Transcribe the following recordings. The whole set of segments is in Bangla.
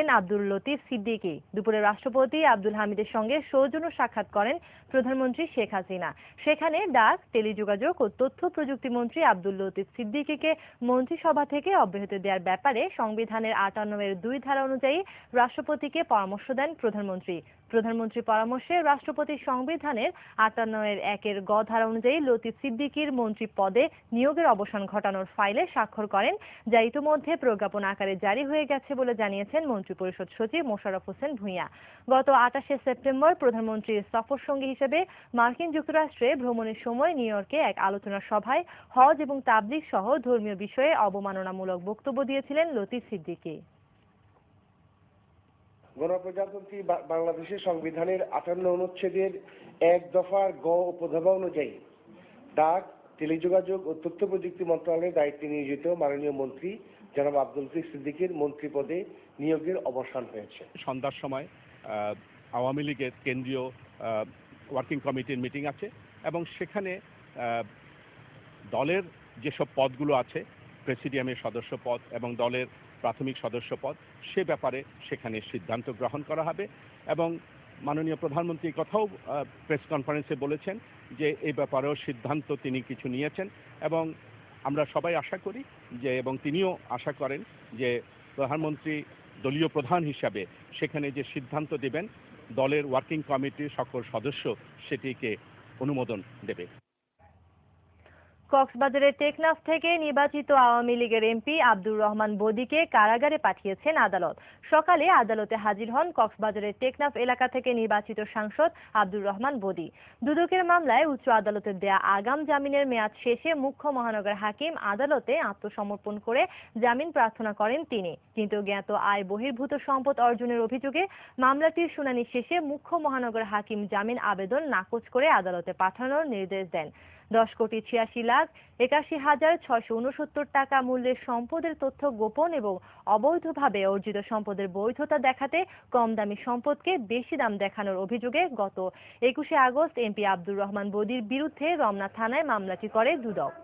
করেন আব্দুল লতিফ সিদ্দিকী। দুপুরে রাষ্ট্রপতি আব্দুল হামিদের সঙ্গে সৌজন্য সাক্ষাৎ করেন প্রধানমন্ত্রী শেখ হাসিনা। সেখানে ডাক, টেলিযোগাযোগ ও তথ্য প্রযুক্তি মন্ত্রী আব্দুল লতিফ সিদ্দিকীকে মন্ত্রিসভা থেকে অব্যাহতি দেওয়ার ব্যাপারে সংবিধানের ৫৮-২ ধারা অনুযায়ী রাষ্ট্রপতিকে পরামর্শ দেন প্রধানমন্ত্রী। প্রধানমন্ত্রীর পরামর্শে রাষ্ট্রপতি সংবিধানের ৫৮-১ গ ধারা অনুযায়ী লতিফ সিদ্দিকীর মন্ত্রী পদে নিয়োগের অবসান ঘটানোর ফাইলে স্বাক্ষর করেন, যা ইতিমধ্যে প্রজ্ঞাপন আকারে জারি হয়ে গেছে বলে জানিয়েছেন মন্ত্রিপরিষদ সচিব মোশাররফ হোসেন ভূঁইয়া। গত ২৮ সেপ্টেম্বর প্রধানমন্ত্রীর সফরসঙ্গী হিসেবে মার্কিন যুক্তরাষ্ট্রে ভ্রমণের সময় নিউ ইয়র্কে এক আলোচনা সভায় হজ এবং তাবলিগ সহ ধর্মীয় বিষয়ে অবমাননামূলক বক্তব্য দিয়েছিলেন লতিফ সিদ্দিকী। গণপ্রজাতন্ত্রী বাংলাদেশের সংবিধানের ৫৮ অনুচ্ছেদের ১ দফার গ উপধারা অনুযায়ী ডাক, টেলিযোগাযোগ ও তথ্য প্রযুক্তি মন্ত্রণালয়ের দায়িত্বে নিয়োজিত মাননীয় মন্ত্রী জনাব আব্দুল লতিফ সিদ্দিকীর মন্ত্রী পদে নিয়োগের অবসান হয়েছে। সন্ধ্যার সময় আওয়ামী লীগের কেন্দ্রীয় ওয়ার্কিং কমিটির মিটিং আছে এবং সেখানে দলের যেসব পদগুলো আছে, প্রেসিডিয়ামের সদস্য পদ এবং দলের প্রাথমিক সদস্য পদ, সে ব্যাপারে সেখানে সিদ্ধান্ত গ্রহণ করা হবে। এবং মাননীয় প্রধানমন্ত্রী কথাও প্রেস কনফারেন্সে বলেছেন যে এই ব্যাপারেও সিদ্ধান্ত তিনি কিছু নিয়েছেন এবং আমরা সবাই আশা করি যে, এবং তিনিও আশা করেন যে প্রধানমন্ত্রী দলীয় প্রধান হিসাবে সেখানে যে সিদ্ধান্ত দেবেন, দলের ওয়ার্কিং কমিটির সকল সদস্য সেটিকে অনুমোদন দেবে। কক্সবাজারের টেকনাফ থেকে নির্বাচিত আওয়ামী লীগের এমপি আব্দুর রহমান বদিকে কারাগারে পাঠিয়েছেন আদালত। সকালে আদালতে হাজির হন কক্সবাজারের টেকনাফ এলাকা থেকে নির্বাচিত সাংসদ আব্দুর রহমান বদি। দুদকের মামলায় উচ্চ আদালতের দেয়া আগাম জামিনের মেয়াদ শেষে মুখ্য মহানগর হাকিম আদালতে আত্মসমর্পণ করে জামিন প্রার্থনা করেন তিনি। কিন্তু জ্ঞাত আয় বহির্ভূত সম্পদ অর্জনের অভিযোগে মামলাটির শুনানি শেষে মুখ্য মহানগর হাকিম জামিন আবেদন নাকচ করে আদালতে পাঠানোর নির্দেশ দেন। ১০,৮৬,৮১,৬৬৯ টাকা মূল্যের সম্পদের তথ্য গোপন এবং অবৈধভাবে অর্জিত সম্পদের বৈধতা দেখাতে কম দামি সম্পদকে বেশি দাম দেখানোর অভিযোগে গত ২১ আগস্ট এমপি আব্দুর রহমান বদির বিরুদ্ধে রমনা থানায় মামলাটি করে দুদক।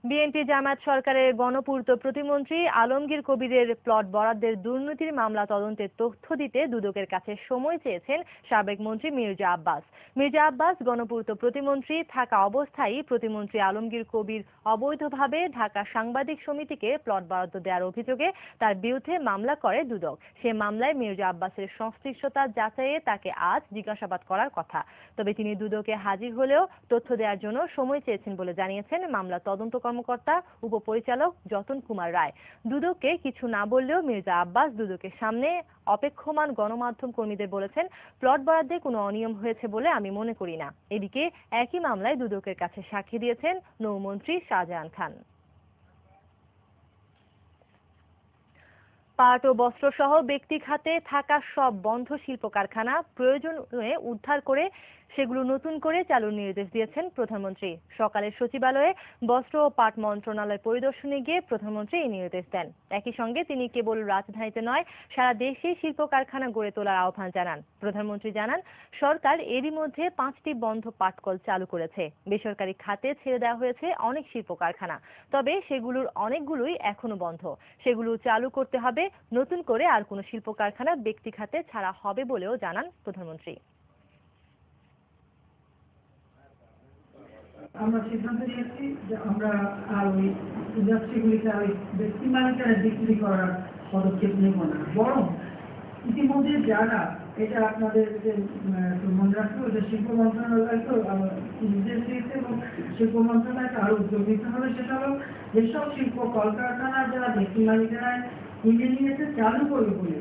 বিএনপি জামায়াত সরকারের গণপূর্ত প্রতিমন্ত্রী আলমগীর কবিরের প্লট বরাদ্দের দুর্নীতির মামলা তদন্তের তথ্য দিতে দুদকের কাছে সময় চেয়েছেন সাবেক মন্ত্রী মির্জা আব্বাস। মির্জা আব্বাস গণপূর্ত প্রতিমন্ত্রী থাকা অবস্থায় প্রতিমন্ত্রী আলমগীর কবির অবৈধভাবে ঢাকা সাংবাদিক সমিতিকে প্লট বরাদ্দ দেওয়ার অভিযোগে তার বিরুদ্ধে মামলা করে দুদক। সে মামলায় মির্জা আব্বাসের সংশ্লিষ্টতা যাচাইয়ে তাকে আজ জিজ্ঞাসাবাদ করার কথা। তবে তিনি দুদকে হাজির হলেও তথ্য দেওয়ার জন্য সময় চেয়েছেন বলে জানিয়েছেন মামলা তদন্ত কর্মকর্তা উপপরিচালক যতন কুমার রায়। দুদককে কিছু না বললেও মির্জা আব্বাস দুদকের সামনে অপেক্ষমান গণমাধ্যম কর্মীদের বলেছেন, প্লট বরাদ্দে কোনো অনিয়ম হয়েছে বলে আমি মনে করি না। এদিকে একই মামলায় দুদকের কাছে সাক্ষী দিয়েছেন নৌমন্ত্রী শাহজাহান খান। পাট ও বস্ত্র সহ ব্যক্তি খাতে থাকা সব বন্ধ শিল্প কারখানা প্রয়োজনে উদ্ধার করে সেগুলো নতুন করে চালুর নির্দেশ দিয়েছেন প্রধানমন্ত্রী। সকালে সচিবালয়ে বস্ত্র ও পাট মন্ত্রণালয় পরিদর্শনে গিয়ে প্রধানমন্ত্রী এই নির্দেশ দেন। একই সঙ্গে তিনি কেবল রাজধানীতে নয়, সারা দেশে শিল্প কারখানা গড়ে তোলার আহ্বান জানান। প্রধানমন্ত্রী জানান, সরকার এরই মধ্যে ৫টি বন্ধ পাটকল চালু করেছে। বেসরকারি খাতে ছেড়ে দেওয়া হয়েছে অনেক শিল্প কারখানা, তবে সেগুলোর অনেকগুলোই এখনো বন্ধ। সেগুলো চালু করতে হবে। নতুন করে আর কোনো শিল্প কারখানা ব্যক্তি খাতে ছাড়া হবে বলেও জানান প্রধানমন্ত্রী। আমরা সিদ্ধান্ত নিয়েছি যে আমরা আর ওই ইন্ডাস্ট্রিগুলিকে ওই ব্যক্তি মালিকানা বিক্রি করার পদক্ষেপ নেব না, বরং ইতিমধ্যে যারা এটা আপনাদের মনে রাখতে হবে, শিল্প মন্ত্রণালয়কে নির্দেশ দিয়েছে এবং শিল্প মন্ত্রণালয়কে আরো উদ্যোগ নিতে হবে। সেটা হলো যেসব শিল্প কলকারখানা যারা ব্যক্তি মালিকানায় কিনে নিয়েছে চালু করবে বলে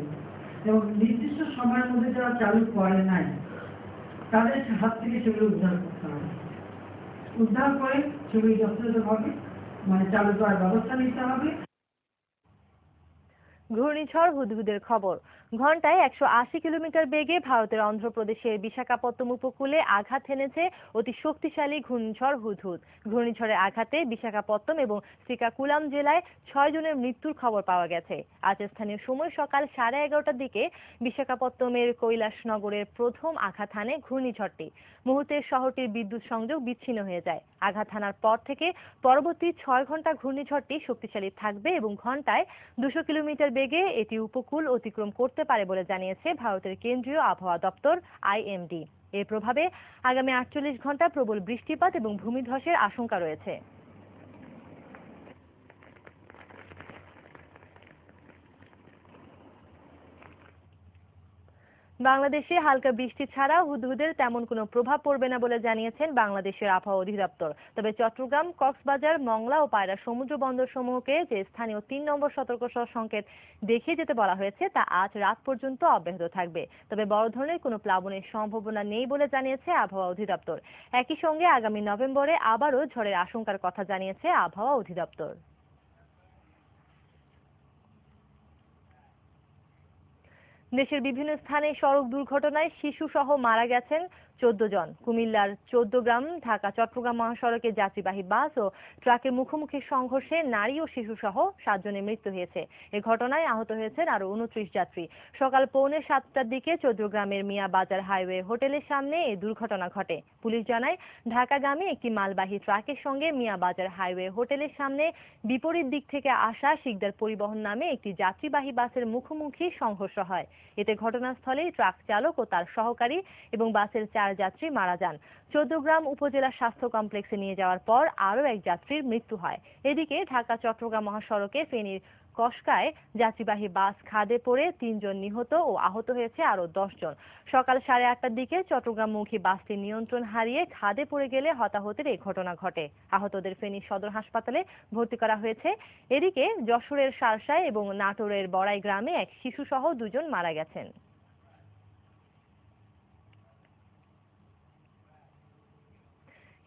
এবং নির্দিষ্ট সময়ের মধ্যে যারা চালু করে নাই তাদের হাত থেকে সেগুলো উদ্ধার করতে হবে। উদ্ধার করে সেগুলি যথাযথভাবে চালু করার ব্যবস্থা নিতে হবে। ঘূর্ণিঝড় হুদহুদের খবর। ঘন্টায় 180 কিলোমিটার বেগে ভারতের অন্ধ্রপ্রদেশের বিশাখাপত্তনম উপকূলে আঘাত হেনেছে অতি শক্তিশালী ঘূর্ণিঝড় হুদহুদ। ঘূর্ণিঝড়ের আঘাতে বিশাখাপত্তনম এবং শ্রীকাকুলাম জেলায় 6 জনের মৃত্যুর খবর পাওয়া গেছে। আজ স্থানীয় সময় সকাল 11:30টার দিকে বিশাখাপত্তনমের কৈলাসনগরের প্রথম আঘাত হানে ঘূর্ণিঝড়টি। মুহূর্তে শহরটির বিদ্যুৎ সংযোগ বিচ্ছিন্ন হয়ে যায়। আঘাত হানার পর থেকে পরবর্তী 6 ঘন্টা ঘূর্ণিঝড়টি শক্তিশালী থাকবে এবং ঘন্টায় 200 কিলোমিটার বেগে এটি উপকূল অতিক্রম করতে পারে বলে জানিয়েছে ভারতের কেন্দ্রীয় আবহাওয়া দপ্তর IMD। এর প্রভাবে আগামী 48 ঘন্টা প্রবল বৃষ্টিপাত এবং ভূমিধসের আশঙ্কা রয়েছে। বাংলাদেশে হালকা বৃষ্টি ছাড়া হুদহুদের তেমন কোনো প্রভাব পড়বে না বলে জানিয়েছেন বাংলাদেশের আবহাওয়া অধিদপ্তর। তবে চট্টগ্রাম, কক্সবাজার, মংলা ও পায়রা সমুদ্র বন্দর সমূহকে যে স্থানীয় 3 নম্বর সতর্কতা সংকেত দেখিয়ে যেতে বলা হয়েছে তা আজ রাত পর্যন্ত অব্যাহত থাকবে। তবে বড় ধরনের কোনো প্লাবনের সম্ভাবনা নেই বলে জানিয়েছে আবহাওয়া অধিদপ্তর। একই সঙ্গে আগামী নভেম্বরে আবারও ঝড়ের আশঙ্কার কথা জানিয়েছে আবহাওয়া অধিদপ্তর। দেশের বিভিন্ন স্থানে সড়ক দুর্ঘটনায় শিশু সহ মারা গেছেন 14 জন। কুমিল্লার 14গ্রাম ঢাকা চট্টগ্রাম মহাসড়কে যাত্রীবাহী বাস ও ট্রাকের মুখোমুখি সংঘর্ষে নারী ও শিশু সহ 7 জনের মৃত্যু হয়েছে। এ ঘটনায় আহত হয়েছেন আরো 29 যাত্রী। সকাল 6:45টার দিকে 14গ্রামের মিয়া বাজার হাইওয়ে হোটেলের সামনে এই দুর্ঘটনা ঘটে। পুলিশ জানায়, ঢাকাগামী একটি মালবাহী ট্রাকের সঙ্গে মিয়া বাজার হাইওয়ে হোটেলের সামনে বিপরীত দিক থেকে আসা শিকদার পরিবহন নামে একটি যাত্রীবাহী বাসের মুখোমুখি সংঘর্ষ হয়। এতে ঘটনাস্থলেই ট্রাক চালক ও তার সহকারী এবং বাসের 4 যাত্রী মারা যান। 14গ্রাম উপজেলা স্বাস্থ্য কমপ্লেক্সে নিয়ে যাওয়ার পর আরও এক যাত্রীর মৃত্যু হয়। এদিকে ঢাকা চট্টগ্রাম মহাসড়কে ফেনীর কসকায় যাত্রীবাহী বাস খাদে পড়ে 3 জন নিহত ও আহত হয়েছে আরো 10 জন। সকাল 8:30টার দিকে চট্টগ্রামমুখী বাসটি নিয়ন্ত্রণ হারিয়ে খাদে পড়ে গেলে হতাহতের এই ঘটনা ঘটে। আহতদের ফেনী সদর হাসপাতালে ভর্তি করা হয়েছে। এদিকে যশোরের শার্শায় এবং নাটোরের বড়াই গ্রামে এক শিশু সহ 2 জন মারা গেছেন।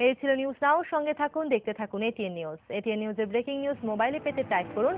এই ছিল নিউজ নাও। সঙ্গে থাকুন, দেখতে থাকুন এটিএন নিউজ। এটিএন নিউজের ব্রেকিং নিউজ মোবাইলে পেতে টাইপ করুন